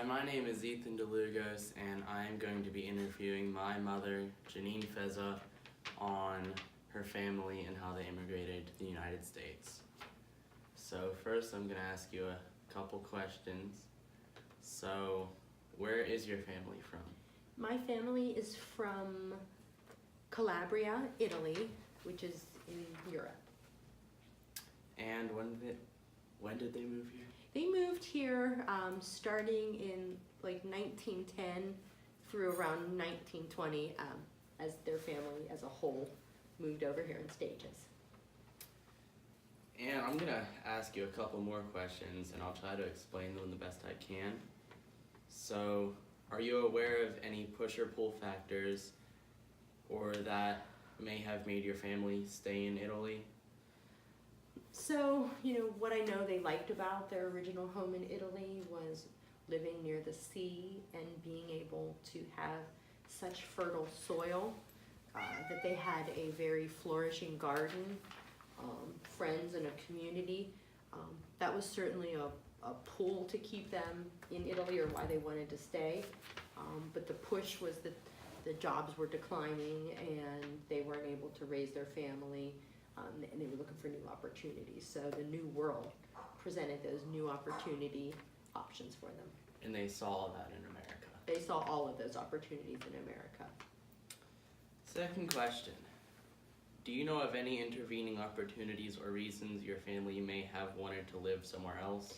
my name is Ethan DeLugos, and I am going to be interviewing my mother, Janine Feza, on her family and how they immigrated to the United States. So first I'm going to ask you a couple questions. So where is your family from? My family is from Calabria, Italy, which is in Europe. And when did they move here? They moved here starting in like 1910 through around 1920 as their family as a whole moved over here in stages. And I'm going to ask you a couple more questions, and I'll try to explain them the best I can. So, are you aware of any push or pull factors or that may have made your family stay in Italy? So, what I know they liked about their original home in Italy was living near the sea and being able to have such fertile soil that they had a very flourishing garden, friends and a community. That was certainly a pull to keep them in Italy or why they wanted to stay. But the push was that the jobs were declining and they weren't able to raise their family. And they were looking for new opportunities. So the new world presented those new opportunity options for them. And they saw that in America. They saw all of those opportunities in America. Second question. Do you know of any intervening opportunities or reasons your family may have wanted to live somewhere else?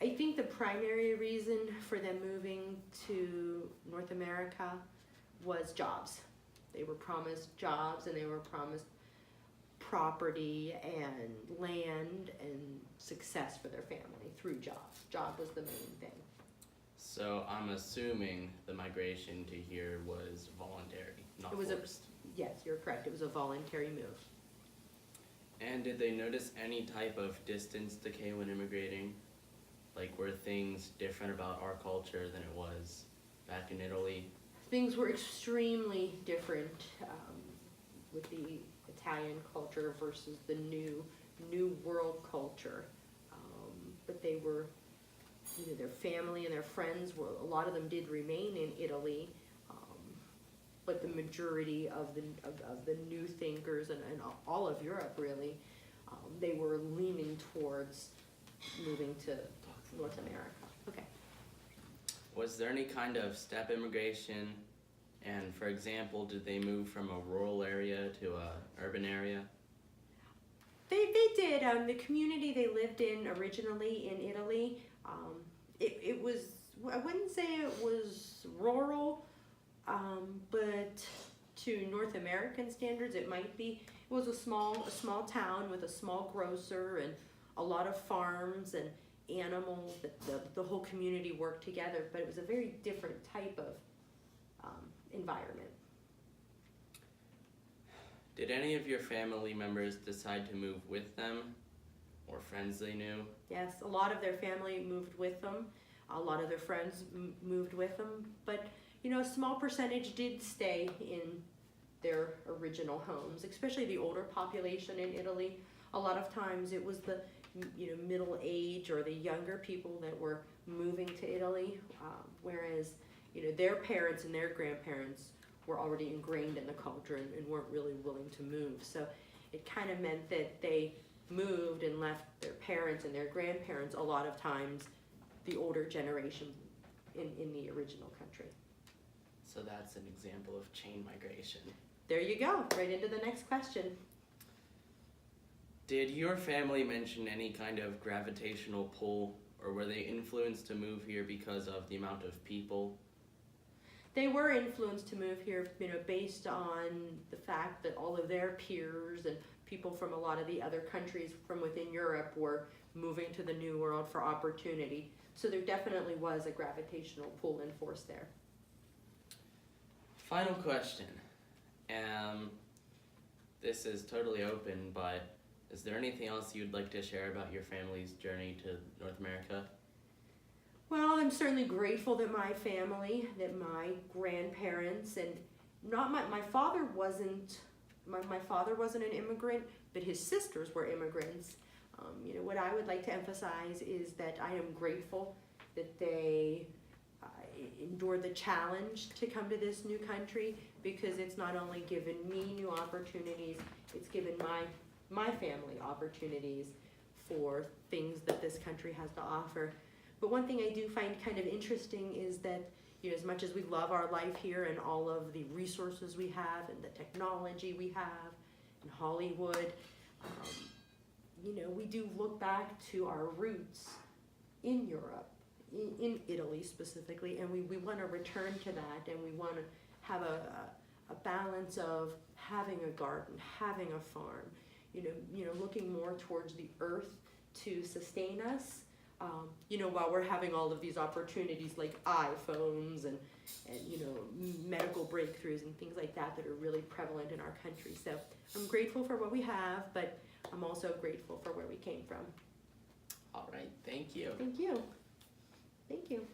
I think the primary reason for them moving to North America was jobs. They were promised jobs and they were promised property and land and success for their family through jobs. Job was the main thing. So I'm assuming the migration to here was voluntary, not forced. Yes, you're correct. It was a voluntary move. And did they notice any type of distance decay when immigrating? Like, were things different about our culture than it was back in Italy? Things were extremely different with the Italian culture versus the new world culture. But they were, their family and their friends were, a lot of them did remain in Italy. But the majority of the new thinkers and all of Europe really, they were leaning towards moving to North America. Okay. Was there any kind of step immigration? And for example, did they move from a rural area to an urban area? They did. The community they lived in originally in Italy, it was, I wouldn't say it was rural, but to North American standards it might be. It was a small town with a small grocer and a lot of farms and animals that the whole community worked together, but it was a very different type of environment. Did any of your family members decide to move with them or friends they knew? Yes, a lot of their family moved with them. A lot of their friends moved with them, but a small percentage did stay in their original homes, especially the older population in Italy. A lot of times it was the middle age or the younger people that were moving to Italy, whereas their parents and their grandparents were already ingrained in the culture and weren't really willing to move. So it kind of meant that they moved and left their parents and their grandparents a lot of times the older generation in the original country. So that's an example of chain migration. There you go, right into the next question. Did your family mention any kind of gravitational pull, or were they influenced to move here because of the amount of people? They were influenced to move here, based on the fact that all of their peers and people from a lot of the other countries from within Europe were moving to the New World for opportunity. So there definitely was a gravitational pull and force there. Final question. This is totally open, but is there anything else you'd like to share about your family's journey to North America? Well, I'm certainly grateful that my family, that my grandparents, and my father wasn't an immigrant, but his sisters were immigrants. What I would like to emphasize is that I am grateful that they endured the challenge to come to this new country, because it's not only given me new opportunities, it's given my family opportunities for things that this country has to offer. But one thing I do find kind of interesting is that, you know, as much as we love our life here and all of the resources we have and the technology we have in Hollywood, you know, we do look back to our roots in Europe, in Italy specifically, and we want to return to that, and we want to have a balance of having a garden, having a farm, you know, looking more towards the earth to sustain us, you know, while we're having all of these opportunities like iPhones and you know, medical breakthroughs and things like that are really prevalent in our country. So I'm grateful for what we have, but I'm also grateful for where we came from. All right, thank you. Thank you. Thank you.